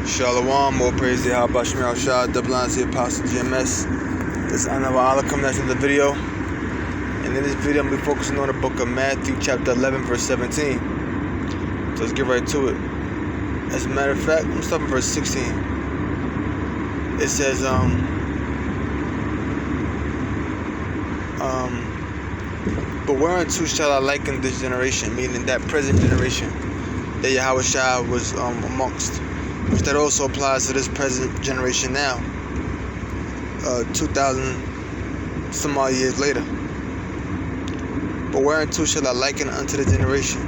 Shalom, more praise to Yahweh Shemel Shah, double honor to the Apostle GMS. This is another Allah coming after the video. And in this video, I'm going to be focusing on the book of Matthew, chapter 11, verse 17. So let's get right to it. As a matter of fact, I'm starting verse 16. It says, but whereunto shall I liken this generation, meaning that present generation that Yahweh Shah was amongst, which that also applies to this present generation now, 2,000 some odd years later. But whereunto shall I liken unto the generation?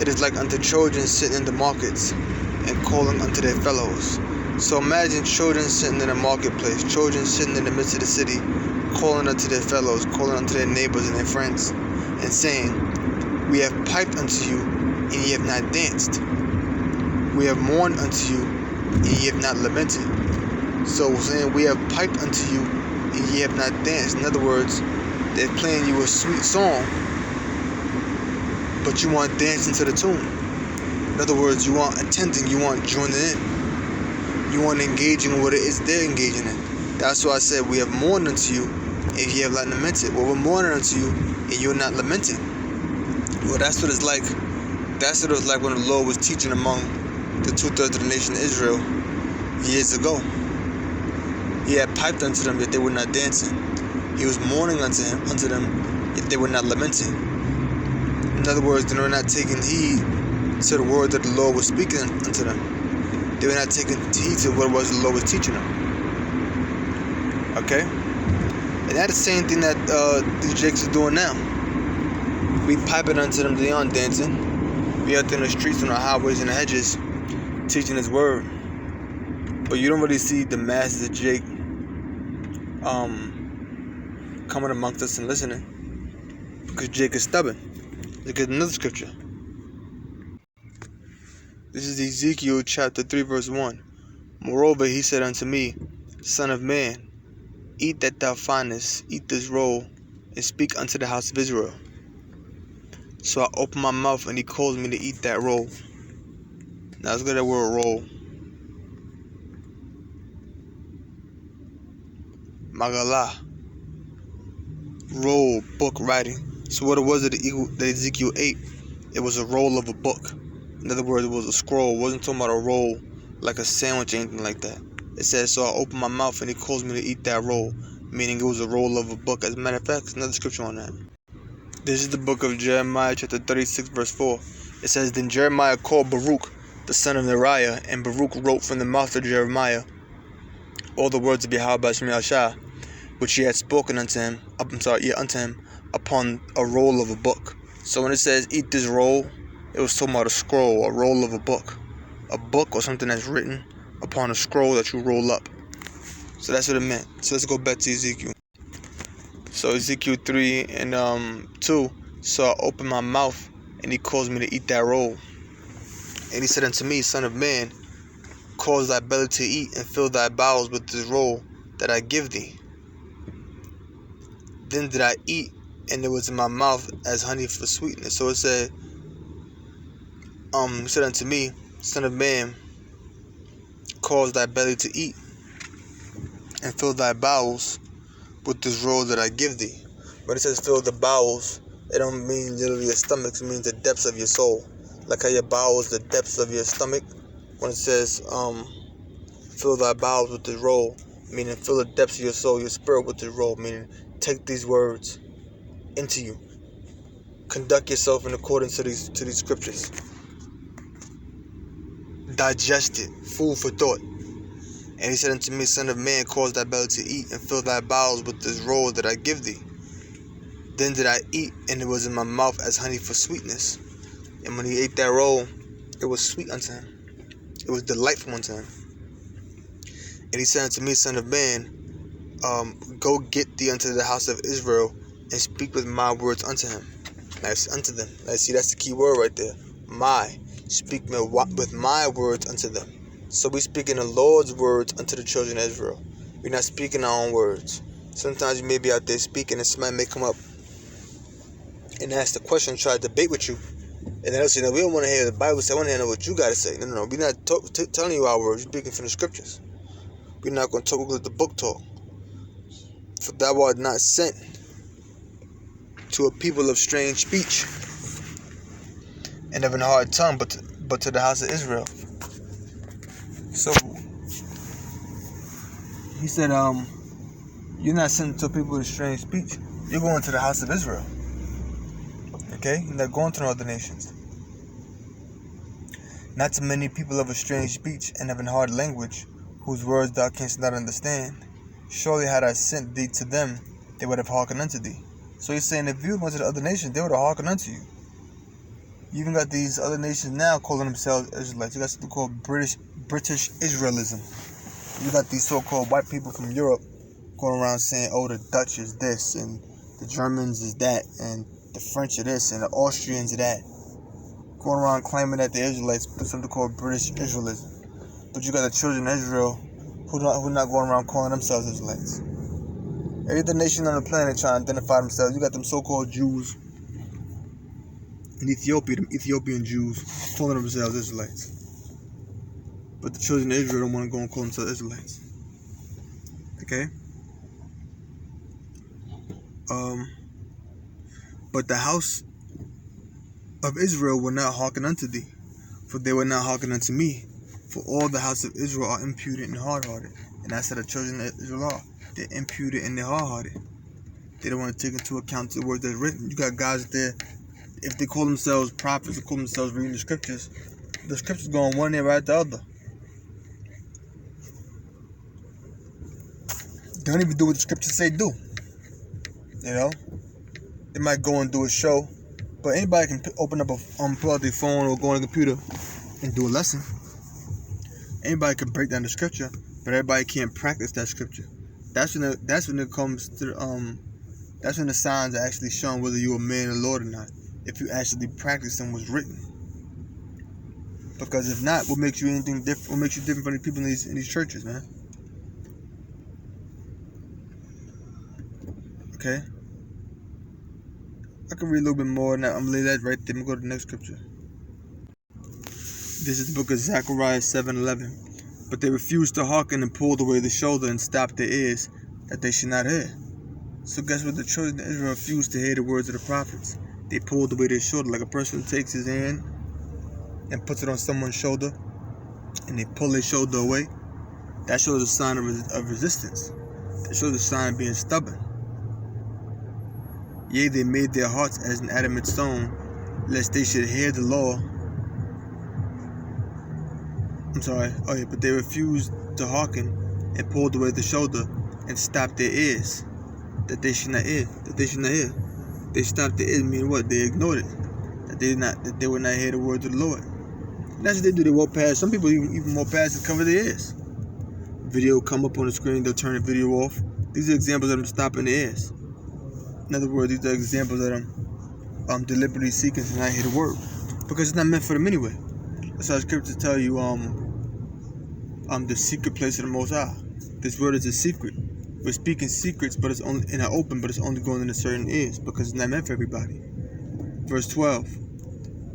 It is like unto children sitting in the markets and calling unto their fellows. So imagine children sitting in the marketplace, children sitting in the midst of the city, calling unto their fellows, calling unto their neighbors and their friends, and saying, we have piped unto you, and ye have not danced. We have mourned unto you, and ye have not lamented. So saying, we have piped unto you, and ye have not danced. In other words, they're playing you a sweet song, but you want dancing to the tune. In other words, you want attending, you want joining in. You want engaging in what it is they're engaging in. That's why I said, we have mourned unto you, and ye have not lamented. Well, we're mourning unto you, and you're not lamenting. Well, that's what it's like. That's what it was like when the Lord was teaching among the 2/3 of the nation of Israel years ago. He had piped unto them, yet they were not dancing. He was mourning unto them, yet they were not lamenting. In other words, they were not taking heed to the word that the Lord was speaking unto them. They were not taking heed to what it was the Lord was teaching them. Okay? And that's the same thing that these Jakes are doing now. We piping unto them, they aren't dancing. We out there in the streets, on the highways and the hedges, teaching His word. But you don't really see the masses of Jake coming amongst us and listening, because Jake is stubborn. Look at another scripture. This is Ezekiel chapter 3 verse 1. Moreover, he said unto me, Son of man, eat that thou findest, eat this roll, and speak unto the house of Israel. So I opened my mouth, and he caused me to eat that roll. Now let's go to that word roll. Magalah. Roll, book, writing. So what it was that Ezekiel ate, it was a roll of a book. In other words, it was a scroll. It wasn't talking about a roll like a sandwich or anything like that. It says, so I opened my mouth, and he caused me to eat that roll, meaning it was a roll of a book. As a matter of fact, there's another scripture on that. This is the book of Jeremiah, chapter 36, verse 4. It says, then Jeremiah called Baruch, the son of Neriah, and Baruch wrote from the mouth of Jeremiah all the words of Yahweh Shemel Shah, which he had spoken unto him, upon a roll of a book. So when it says, eat this roll, it was talking about a scroll, a roll of a book. A book or something that's written upon a scroll that you roll up. So that's what it meant. So let's go back to Ezekiel. So Ezekiel 3 and 2. So I opened my mouth, and he caused me to eat that roll. And he said unto me, Son of man, cause thy belly to eat, and fill thy bowels with this roll that I give thee. Then did I eat, and it was in my mouth as honey for sweetness. So it said, he said unto me, Son of man, cause thy belly to eat, and fill thy bowels with this roll that I give thee. But it says fill the bowels, it don't mean literally your stomach, it means the depths of your soul. Like how your bowels, the depths of your stomach. When it says fill thy bowels with this roll, meaning fill the depths of your soul, your spirit with this roll, meaning take these words into you. Conduct yourself in accordance to these scriptures. Digest it, food for thought. And he said unto me, Son of man, cause thy belly to eat, and fill thy bowels with this roll that I give thee. Then did I eat, and it was in my mouth as honey for sweetness. And when he ate that roll, it was sweet unto him. It was delightful unto him. And he said unto me, Son of man, go get thee unto the house of Israel, and speak with my words unto him. Nice, unto them. Let's see, that's the key word right there. My. Speak with my words unto them. So we speaking the Lord's words unto the children of Israel. We're not speaking our own words. Sometimes you may be out there speaking, and somebody may come up and ask the question, try to debate with you, And then we don't want to hear the Bible say. I want to hear what you got to say. No. We're not telling you our words. We're speaking from the scriptures. We're not going to talk with the book talk. For thou art not sent to a people of strange speech and of an hard tongue, but to the house of Israel. So he said, you're not sent to people with strange speech. You're going to the house of Israel. Okay? You're not going to no other nations. Not to many people of a strange speech and of an hard language, whose words thou canst not understand. Surely had I sent thee to them, they would have hearkened unto thee. So he's saying, if you went to the other nations, they would have hearkened unto you. You even got these other nations now calling themselves Israelites. You got something called British Israelism. You got these so-called white people from Europe going around saying, oh, the Dutch is this, and the Germans is that, and the French are this, and the Austrians are that. Going around claiming that the Israelites do something called British Israelism. But you got the children of Israel who not going around calling themselves Israelites. Every other nation on the planet trying to identify themselves. You got them so-called Jews in Ethiopia, them Ethiopian Jews calling themselves Israelites. But the children of Israel don't want to go and call themselves Israelites. Okay? But the house of Israel will not hearken unto thee, for they will not hearken unto me. For all the house of Israel are impudent and hard-hearted. And that's how the children of Israel are. They're impudent and they're hard-hearted. They don't want to take into account the words that's written. You got guys there, if they call themselves prophets or call themselves reading the scriptures going one ear right the other. They don't even do what the scriptures say do. You know? They might go and do a show, but anybody can open up pull out their phone or go on a computer and do a lesson. Anybody can break down the scripture, but everybody can't practice that scripture. That's when it comes to that's when the signs are actually shown whether you're a man of the Lord or not. If you actually practicing what's written. Because if not, what makes you anything different? What makes you different from the people in these churches, man? Okay. I can read a little bit more now. I'm gonna lay that right there. I'm gonna go to the next scripture. This is the book of Zechariah 7:11. But they refused to hearken and pulled away the shoulder and stopped their ears, that they should not hear. So guess what? The children of Israel refused to hear the words of the prophets. They pulled away their shoulder, like a person takes his hand and puts it on someone's shoulder, and they pull their shoulder away. That shows a sign of resistance. That shows a sign of being stubborn. Yea, they made their hearts as an adamant stone, lest they should hear the law. But they refused to hearken and pulled away the shoulder and stopped their ears, that they should not hear. They stopped their ears, meaning what? They ignored it. That they would not hear the words of the Lord. And that's what they do. They walk past. Some people even walk past and cover their ears. Video come up on the screen, they'll turn the video off. These are examples of them stopping their ears. In other words, these are examples of them deliberately seeking to not hear the word, because it's not meant for them anyway. That's how the scriptures tell you the secret place of the Most High. This word is a secret. We're speaking secrets, but it's only in our open, but it's only going into certain ears, because it's not meant for everybody. Verse 12.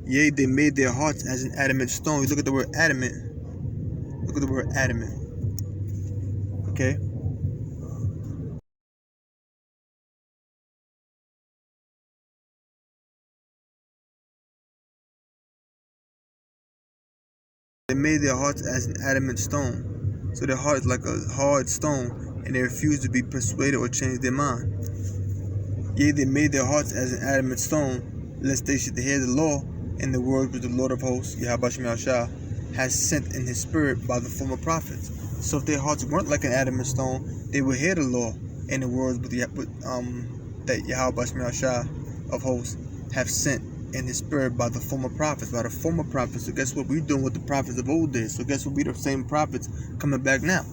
Yea, they made their hearts as an adamant stone. You look at the word adamant. Look at the word adamant. Okay? They made their hearts as an adamant stone. So their heart is like a hard stone, and they refuse to be persuaded or change their mind. Yea, they made their hearts as an adamant stone, lest they should hear the law and the word which the Lord of hosts, Yahweh Shema Shah, has sent in his spirit by the former prophets. So if their hearts weren't like an adamant stone, they would hear the law and the words that Yahweh Shema Shah of hosts have sent in his spirit by the former prophets. So guess what? We're doing what the prophets of old did. So guess what? We the same prophets coming back now.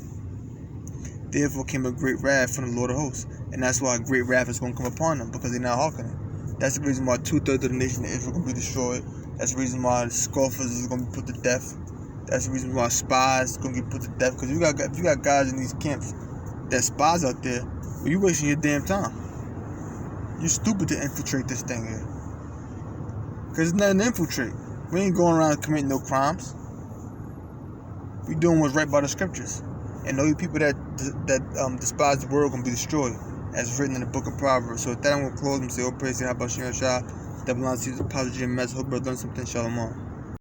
Therefore came a great wrath from the Lord of hosts. And that's why a great wrath is going to come upon them, because they're not hearkening. That's the reason why 2/3 of the nation of Israel is going to be destroyed. That's the reason why the scoffers is going to be put to death. That's the reason why spies is going to get put to death. Because if you got guys in these camps that spies out there, well, you wasting your damn time. You're stupid to infiltrate this thing here. Because it's nothing to infiltrate. We ain't going around committing no crimes. We doing what's right by the scriptures. And all you people that despise the world gonna be destroyed, as written in the book of Proverbs. So with that, I'm gonna close and say, "Oh, praise God, how about Shah? That belongs to the Apostle Jim Mess. Hope you learned something. Shalom."